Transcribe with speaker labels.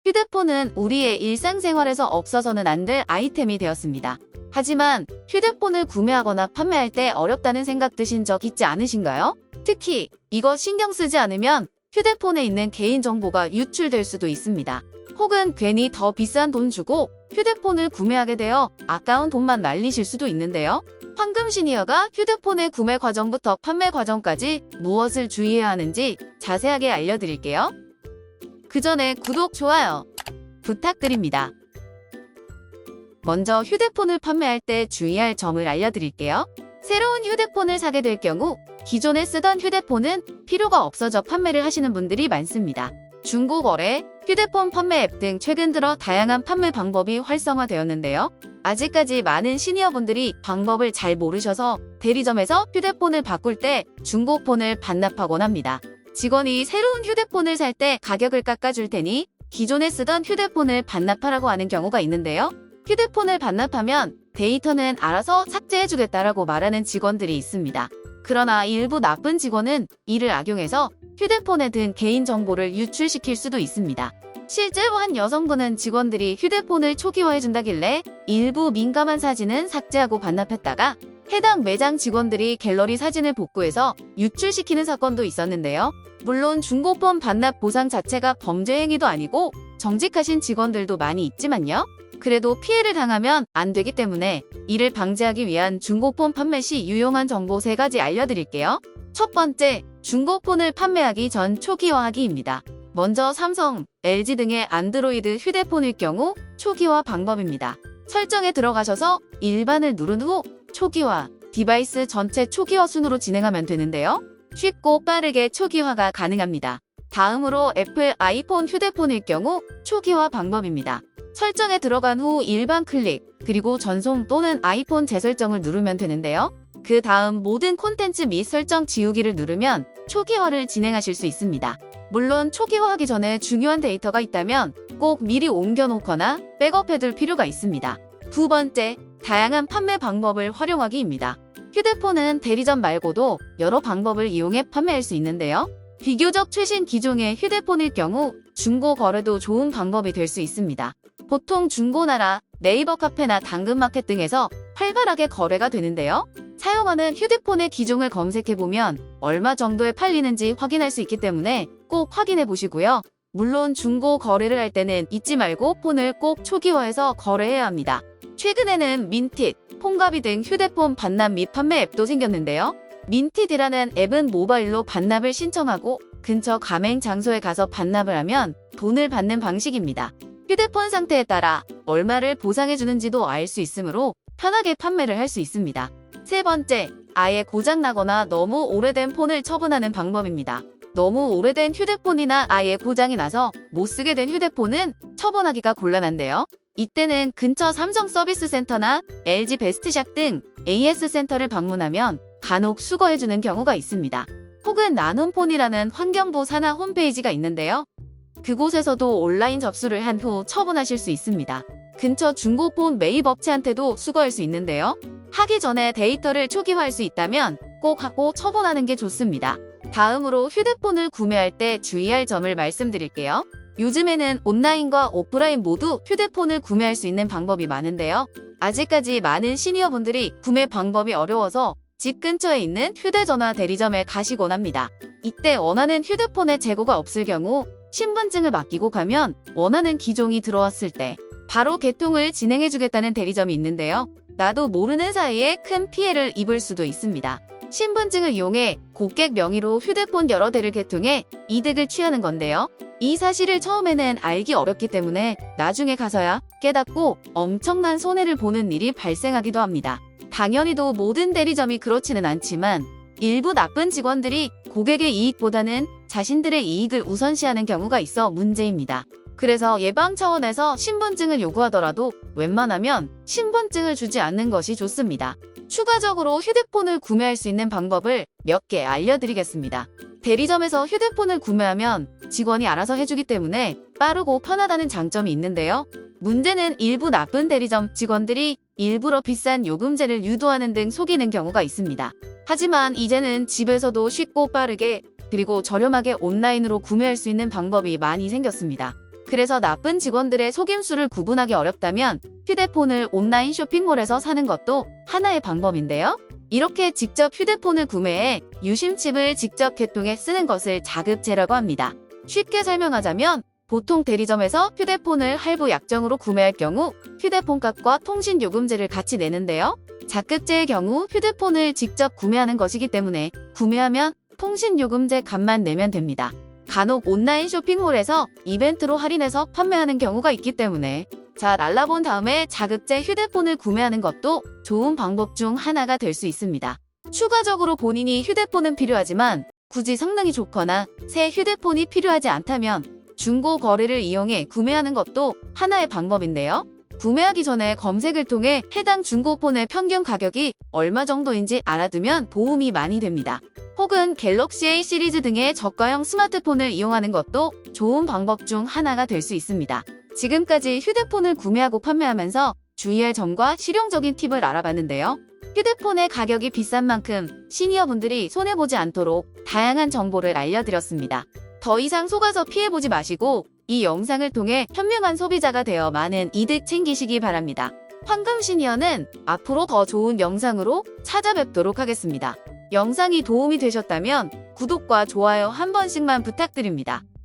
Speaker 1: 휴대폰은 우리의 일상생활에서 없어서는 안 될 아이템이 되었습니다. 하지만 휴대폰을 구매하거나 판매할 때 어렵다는 생각 드신 적 있지 않으신가요? 특히 이거 신경 쓰지 않으면 휴대폰에 있는 개인정보가 유출될 수도 있습니다. 혹은 괜히 더 비싼 돈 주고 휴대폰을 구매하게 되어 아까운 돈만 날리실 수도 있는데요. 황금 시니어가 휴대폰의 구매 과정부터 판매 과정까지 무엇을 주의해야 하는지 자세하게 알려드릴게요. 그 전에 구독, 좋아요 부탁드립니다. 먼저 휴대폰을 판매할 때 주의할 점을 알려드릴게요. 새로운 휴대폰을 사게 될 경우 기존에 쓰던 휴대폰은 필요가 없어져 판매를 하시는 분들이 많습니다. 중고거래, 휴대폰 판매 앱 등 최근 들어 다양한 판매 방법이 활성화되었는데요. 아직까지 많은 시니어분들이 방법을 잘 모르셔서 대리점에서 휴대폰을 바꿀 때 중고폰을 반납하곤 합니다. 직원이 새로운 휴대폰을 살 때 가격을 깎아줄 테니 기존에 쓰던 휴대폰을 반납하라고 하는 경우가 있는데요. 휴대폰을 반납하면 데이터는 알아서 삭제해주겠다라고 말하는 직원들이 있습니다. 그러나 일부 나쁜 직원은 이를 악용해서 휴대폰에 든 개인정보를 유출시킬 수도 있습니다. 실제로 한 여성분은 직원들이 휴대폰을 초기화해준다길래 일부 민감한 사진은 삭제하고 반납했다가 해당 매장 직원들이 갤러리 사진을 복구해서 유출시키는 사건도 있었는데요. 물론 중고폰 반납 보상 자체가 범죄 행위도 아니고 정직하신 직원들도 많이 있지만요. 그래도 피해를 당하면 안 되기 때문에 이를 방지하기 위한 중고폰 판매 시 유용한 정보 3가지 알려드릴게요. 첫 번째, 중고폰을 판매하기 전 초기화하기입니다. 먼저 삼성, LG 등의 안드로이드 휴대폰일 경우 초기화 방법입니다. 설정에 들어가셔서 일반을 누른 후 초기화, 디바이스 전체 초기화 순으로 진행하면 되는데요. 쉽고 빠르게 초기화가 가능합니다. 다음으로 애플 아이폰 휴대폰일 경우 초기화 방법입니다. 설정에 들어간 후 일반 클릭, 그리고 전송 또는 아이폰 재설정을 누르면 되는데요. 그 다음 모든 콘텐츠 및 설정 지우기를 누르면 초기화를 진행하실 수 있습니다. 물론 초기화하기 전에 중요한 데이터가 있다면 꼭 미리 옮겨놓거나 백업해둘 필요가 있습니다. 두 번째, 다양한 판매 방법을 활용하기입니다. 휴대폰은 대리점 말고도 여러 방법을 이용해 판매할 수 있는데요. 비교적 최신 기종의 휴대폰일 경우 중고 거래도 좋은 방법이 될 수 있습니다. 보통 중고나라, 네이버 카페나 당근마켓 등에서 활발하게 거래가 되는데요. 사용하는 휴대폰의 기종을 검색해보면 얼마 정도에 팔리는지 확인할 수 있기 때문에 꼭 확인해 보시고요. 물론 중고 거래를 할 때는 잊지 말고 폰을 꼭 초기화해서 거래해야 합니다. 최근에는 민tit, 폰가비 등 휴대폰 반납 및 판매 앱도 생겼는데요. 민tit 이라는 앱은 모바일로 반납을 신청하고 근처 가맹 장소에 가서 반납을 하면 돈을 받는 방식입니다. 휴대폰 상태에 따라 얼마를 보상해주는지도 알 수 있으므로 편하게 판매를 할 수 있습니다. 세 번째, 아예 고장나거나 너무 오래된 폰을 처분하는 방법입니다. 너무 오래된 휴대폰이나 아예 고장이 나서 못 쓰게 된 휴대폰은 처분하기가 곤란한데요. 이때는 근처 삼성 서비스 센터나 LG 베스트샵 등 AS 센터를 방문하면 간혹 수거해주는 경우가 있습니다. 혹은 나눔폰이라는 환경부 산하 홈페이지가 있는데요. 그곳에서도 온라인 접수를 한 후 처분하실 수 있습니다. 근처 중고폰 매입 업체한테도 수거할 수 있는데요. 하기 전에 데이터를 초기화할 수 있다면 꼭 하고 처분하는 게 좋습니다. 다음으로 휴대폰을 구매할 때 주의할 점을 말씀드릴게요. 요즘에는 온라인과 오프라인 모두 휴대폰을 구매할 수 있는 방법이 많은데요. 아직까지 많은 시니어분들이 구매 방법이 어려워서 집 근처에 있는 휴대전화 대리점에 가시곤 합니다. 이때 원하는 휴대폰의 재고가 없을 경우 신분증을 맡기고 가면 원하는 기종이 들어왔을 때 바로 개통을 진행해주겠다는 대리점이 있는데요. 나도 모르는 사이에 큰 피해를 입을 수도 있습니다. 신분증을 이용해 고객 명의로 휴대폰 여러 대를 개통해 이득을 취하는 건데요. 이 사실을 처음에는 알기 어렵기 때문에 나중에 가서야 깨닫고 엄청난 손해를 보는 일이 발생하기도 합니다. 당연히도 모든 대리점이 그렇지는 않지만 일부 나쁜 직원들이 고객의 이익보다는 자신들의 이익을 우선시하는 경우가 있어 문제입니다. 그래서 예방 차원에서 신분증을 요구하더라도 웬만하면 신분증을 주지 않는 것이 좋습니다. 추가적으로 휴대폰을 구매할 수 있는 방법을 몇 개 알려드리겠습니다. 대리점에서 휴대폰을 구매하면 직원이 알아서 해주기 때문에 빠르고 편하다는 장점이 있는데요. 문제는 일부 나쁜 대리점 직원들이 일부러 비싼 요금제를 유도하는 등 속이는 경우가 있습니다. 하지만 이제는 집에서도 쉽고 빠르게 그리고 저렴하게 온라인으로 구매할 수 있는 방법이 많이 생겼습니다. 그래서 나쁜 직원들의 속임수를 구분하기 어렵다면 휴대폰을 온라인 쇼핑몰에서 사는 것도 하나의 방법인데요. 이렇게 직접 휴대폰을 구매해 유심칩을 직접 개통해 쓰는 것을 자급제라고 합니다. 쉽게 설명하자면 보통 대리점에서 휴대폰을 할부 약정으로 구매할 경우 휴대폰 값과 통신요금제를 같이 내는데요. 자급제의 경우 휴대폰을 직접 구매하는 것이기 때문에 구매하면 통신요금제 값만 내면 됩니다. 간혹 온라인 쇼핑몰에서 이벤트로 할인해서 판매하는 경우가 있기 때문에 잘 알아본 다음에 자급제 휴대폰을 구매하는 것도 좋은 방법 중 하나가 될 수 있습니다. 추가적으로 본인이 휴대폰은 필요하지만 굳이 성능이 좋거나 새 휴대폰이 필요하지 않다면 중고 거래를 이용해 구매하는 것도 하나의 방법인데요. 구매하기 전에 검색을 통해 해당 중고폰의 평균 가격이 얼마 정도인지 알아두면 도움이 많이 됩니다. 혹은 갤럭시 A 시리즈 등의 저가형 스마트폰을 이용하는 것도 좋은 방법 중 하나가 될 수 있습니다. 지금까지 휴대폰을 구매하고 판매하면서 주의할 점과 실용적인 팁을 알아봤는데요. 휴대폰의 가격이 비싼 만큼 시니어분들이 손해보지 않도록 다양한 정보를 알려드렸습니다. 더 이상 속아서 피해보지 마시고 이 영상을 통해 현명한 소비자가 되어 많은 이득 챙기시기 바랍니다. 황금 시니어는 앞으로 더 좋은 영상으로 찾아뵙도록 하겠습니다. 영상이 도움이 되셨다면 구독과 좋아요 한 번씩만 부탁드립니다.